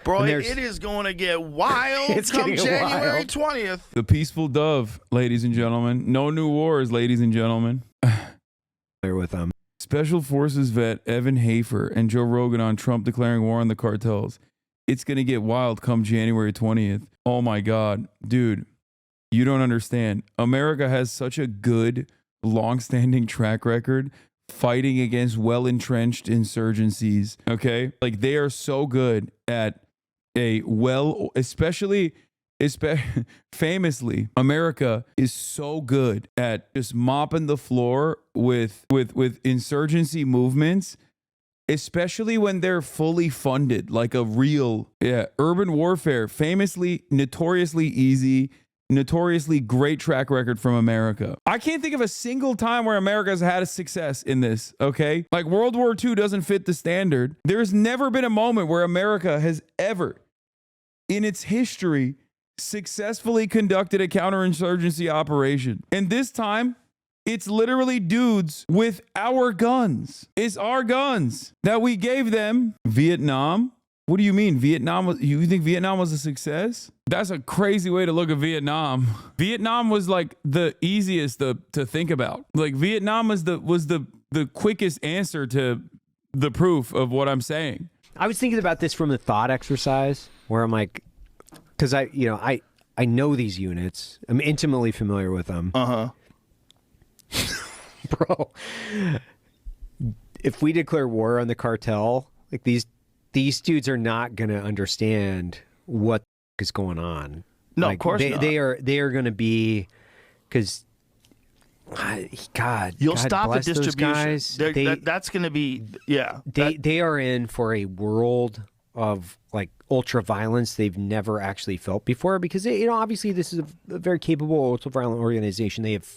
Bro, it is going to get wild come January 20th. The peaceful dove, ladies and gentlemen. No new wars, ladies and gentlemen. With them. Special Forces vet Evan Hafer and Joe Rogan on Trump declaring war on the cartels. It's going to get wild come January 20th. Oh my God. Dude, you don't understand. America has such a good, long-standing track record fighting against well-entrenched insurgencies, okay? Like, they are so good at famously, America is so good at just mopping the floor with insurgency movements, especially when they're fully funded, like a real, urban warfare, famously, notoriously easy, notoriously great track record from America. I can't think of a single time where America's had a success in this, okay? Like, World War II doesn't fit the standard. There's never been a moment where America has ever, in its history, successfully conducted a counterinsurgency operation. And this time, it's literally dudes with our guns. It's our guns that we gave them. Vietnam? What do you mean? You think Vietnam was a success? That's a crazy way to look at Vietnam. Vietnam was like the easiest to think about. Like, Vietnam was the quickest answer to the proof of what I'm saying. I was thinking about this from a thought exercise where I'm like, because I know these units. I'm intimately familiar with them. Bro, if we declare war on the cartel, like these dudes are not going to understand what is going on. No, like, of course not. They are going to be, because God, you'll God stop the bless those distribution. guys. That's going to be, yeah. They are in for a world of like ultra violence they've never actually felt before, because obviously this is a very capable ultra violent organization. They have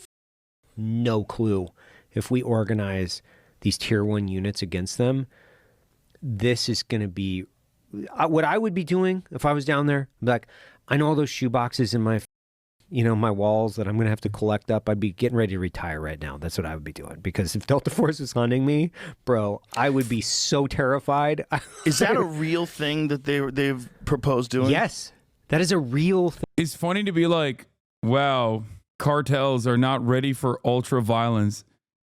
no clue if we organize these tier 1 units against them. This is going to be what I would be doing if I was down there. I'd be like, I know all those shoe boxes in my my walls that I'm going to have to collect up. I'd be getting ready to retire right now. That's what I would be doing, because if Delta Force was hunting me, bro, I would be so terrified. Is that a real thing that they've proposed doing? Yes, that is a real thing. It's funny to be like, wow, cartels are not ready for ultra violence.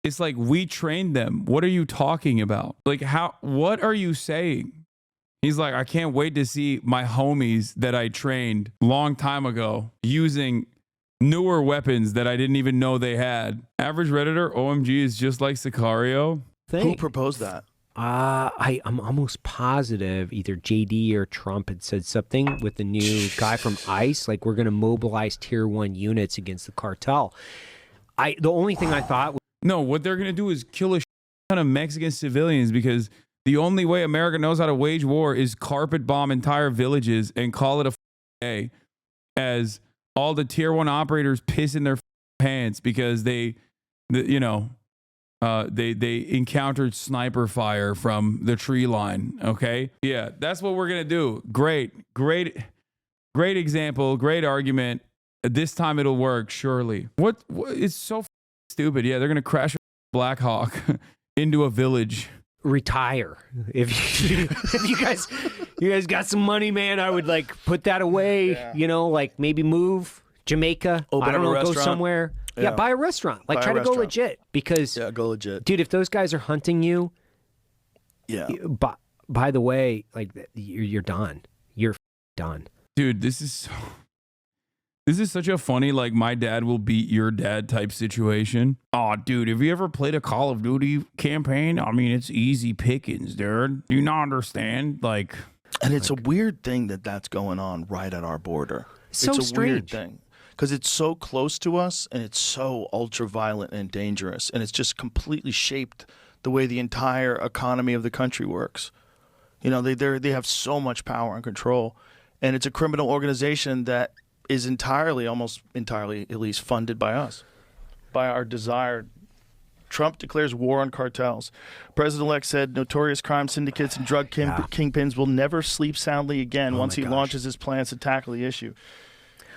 It's like, we trained them. What are you talking about? Like, what are you saying? He's like, I can't wait to see my homies that I trained long time ago using newer weapons that I didn't even know they had. Average Redditor, OMG is just like Sicario. Who proposed that? I'm almost positive either JD or Trump had said something with the new guy from ICE, like, we're going to mobilize tier 1 units against the cartel. The only thing I thought was, no, what they're going to do is kill a ton of Mexican civilians, because the only way America knows how to wage war is carpet bomb entire villages and call it a day, as all the tier 1 operators piss in their pants because they encountered sniper fire from the tree line. Okay. Yeah. That's what we're going to do. Great example. Great argument. This time it'll work. Surely. What it's so stupid. Yeah. They're going to crash a Black Hawk into a village. Retire. If you guys got some money, man, I would like put that away, like maybe move Jamaica. I don't know, go somewhere. Yeah, buy a restaurant. Like, try to go legit, because go legit. Dude, if those guys are hunting you, by the way, like, you're done. You're done. Dude, this is such a funny, like, my dad will beat your dad type situation. Oh, dude, have you ever played a Call of Duty campaign? I mean, it's easy pickings, dude. Do you not understand? Like, and it's a weird thing that's going on right at our border. So it's a strange. Weird thing, because it's so close to us, and it's so ultra violent and dangerous, and it's just completely shaped the way the entire economy of the country works. They have so much power and control, and it's a criminal organization that is almost entirely, at least, funded by us, by our desired. Trump declares war on cartels. President-elect said notorious crime syndicates and drug kingpins will never sleep soundly again once he launches his plans to tackle the issue.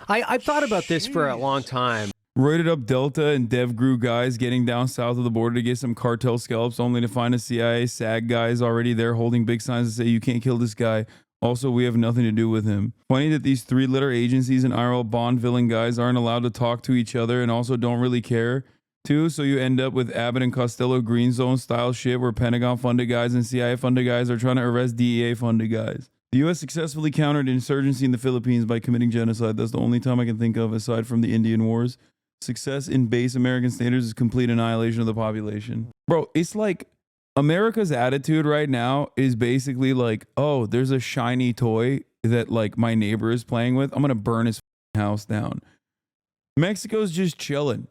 I've thought about this for a long time. Roided up Delta and DevGru guys getting down south of the border to get some cartel scalps, only to find a CIA SAG guys already there holding big signs that say, you can't kill this guy. Also, we have nothing to do with him. Funny that these three-letter agencies and IRL Bond villain guys aren't allowed to talk to each other and also don't really care to. So you end up with Abbott and Costello Green Zone style shit where Pentagon-funded guys and CIA-funded guys are trying to arrest DEA-funded guys. The U.S. successfully countered insurgency in the Philippines by committing genocide. That's the only time I can think of, aside from the Indian Wars. Success in base American standards is complete annihilation of the population. Bro, it's like America's attitude right now is basically like, oh, there's a shiny toy that like my neighbor is playing with. I'm going to burn his house down. Mexico's just chilling,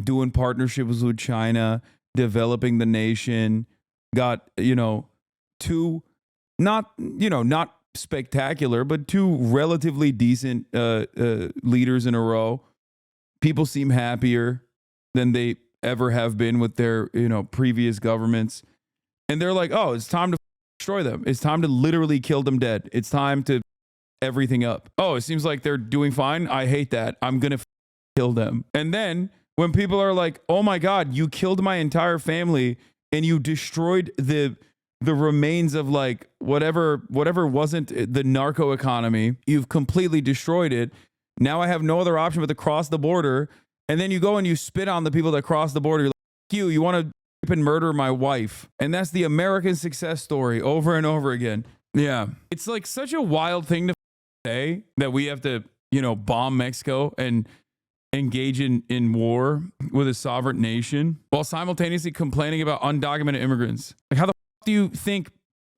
doing partnerships with China, developing the nation, got, two, not spectacular, but two relatively decent leaders in a row. People seem happier than they ever have been with their, previous governments. And they're like, oh, it's time to destroy them. It's time to literally kill them dead. It's time to everything up. Oh, it seems like they're doing fine. I hate that. I'm going to kill them. And then when people are like, oh my God, you killed my entire family and you destroyed the remains of like whatever wasn't the narco economy, you've completely destroyed it. Now I have no other option but to cross the border. And then you go and you spit on the people that cross the border. You're like, you want to and murder my wife. And that's the American success story over and over again. Yeah. It's like such a wild thing to say that we have to, bomb Mexico and engage in war with a sovereign nation while simultaneously complaining about undocumented immigrants. Like, how the do you think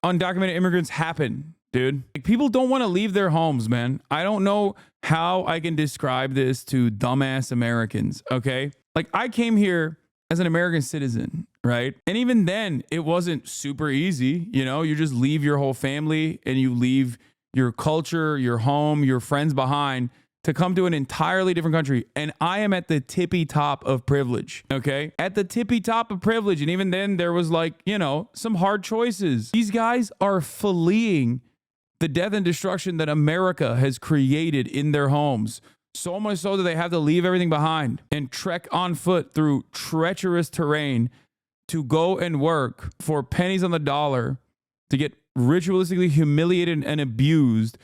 undocumented immigrants happen, dude? Like, people don't want to leave their homes, man. I don't know how I can describe this to dumbass Americans, okay? Like, I came here as an American citizen, right? And even then, it wasn't super easy. You just leave your whole family and you leave your culture, your home, your friends behind to come to an entirely different country. And I am at the tippy top of privilege, okay? At the tippy top of privilege. And even then, there was like, some hard choices. These guys are fleeing the death and destruction that America has created in their homes. So much so that they have to leave everything behind and trek on foot through treacherous terrain to go and work for pennies on the dollar to get ritualistically humiliated and abused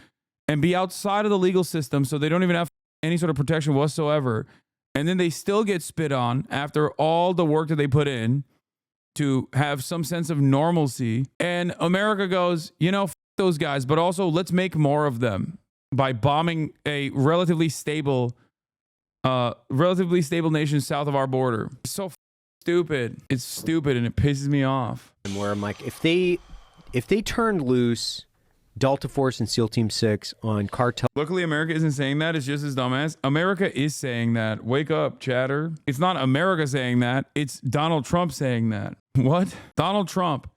and be outside of the legal system so they don't even have any sort of protection whatsoever. And then they still get spit on after all the work that they put in to have some sense of normalcy. And America goes, f those guys, but also let's make more of them by bombing a relatively stable nation south of our border. It's so stupid. It's stupid and it pisses me off. And where I'm like, if they turned loose Delta Force and SEAL Team 6 on cartel. Luckily, America isn't saying that. It's just as dumbass. America is saying that. Wake up, chatter. It's not America saying that. It's Donald Trump saying that. What? Donald Trump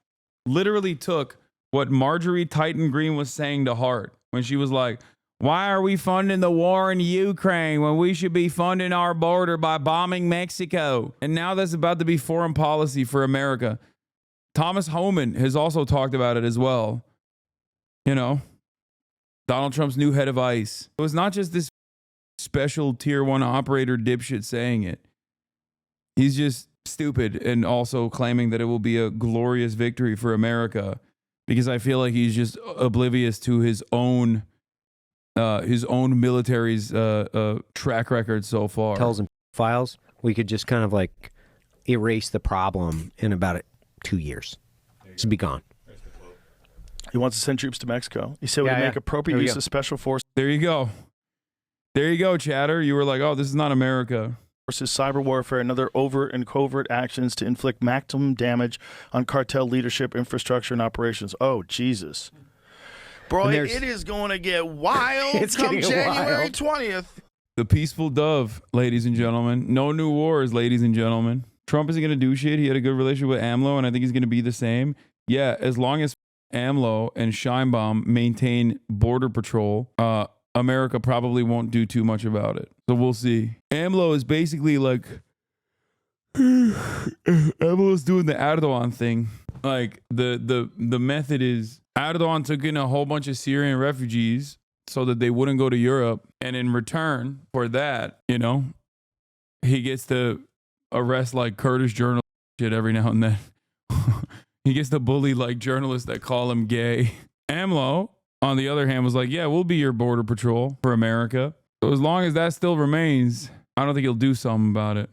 literally took what Marjorie Titan Green was saying to heart when she was like, why are we funding the war in Ukraine when we should be funding our border by bombing Mexico? And now that's about to be foreign policy for America. Thomas Homan has also talked about it as well. Donald Trump's new head of ICE. It was not just this special tier 1 operator dipshit saying it. He's just stupid and also claiming that it will be a glorious victory for America because I feel like he's just oblivious to his own military's track record so far. Tells and files, we could just kind of like erase the problem in about 2 years. It's be gone. He wants to send troops to Mexico. He said we make appropriate use of special forces. There you go. There you go, chatter. You were like, oh, this is not America. Versus cyber warfare and other overt and covert actions to inflict maximum damage on cartel leadership, infrastructure, and operations. Oh, Jesus. Bro, it is going to get wild come January 20th. The peaceful dove, ladies and gentlemen. No new wars, ladies and gentlemen. Trump isn't going to do shit. He had a good relationship with AMLO, and I think he's going to be the same. Yeah, as long as AMLO and Scheinbaum maintain border patrol, America probably won't do too much about it. So we'll see. AMLO is basically like AMLO's doing the Erdogan thing. Like the method is Erdogan took in a whole bunch of Syrian refugees so that they wouldn't go to Europe, and in return for that, he gets to arrest like Kurdish journalists shit every now and then. He gets to bully like journalists that call him gay. AMLO on the other hand, was like, yeah, we'll be your border patrol for America. So as long as that still remains, I don't think he'll do something about it.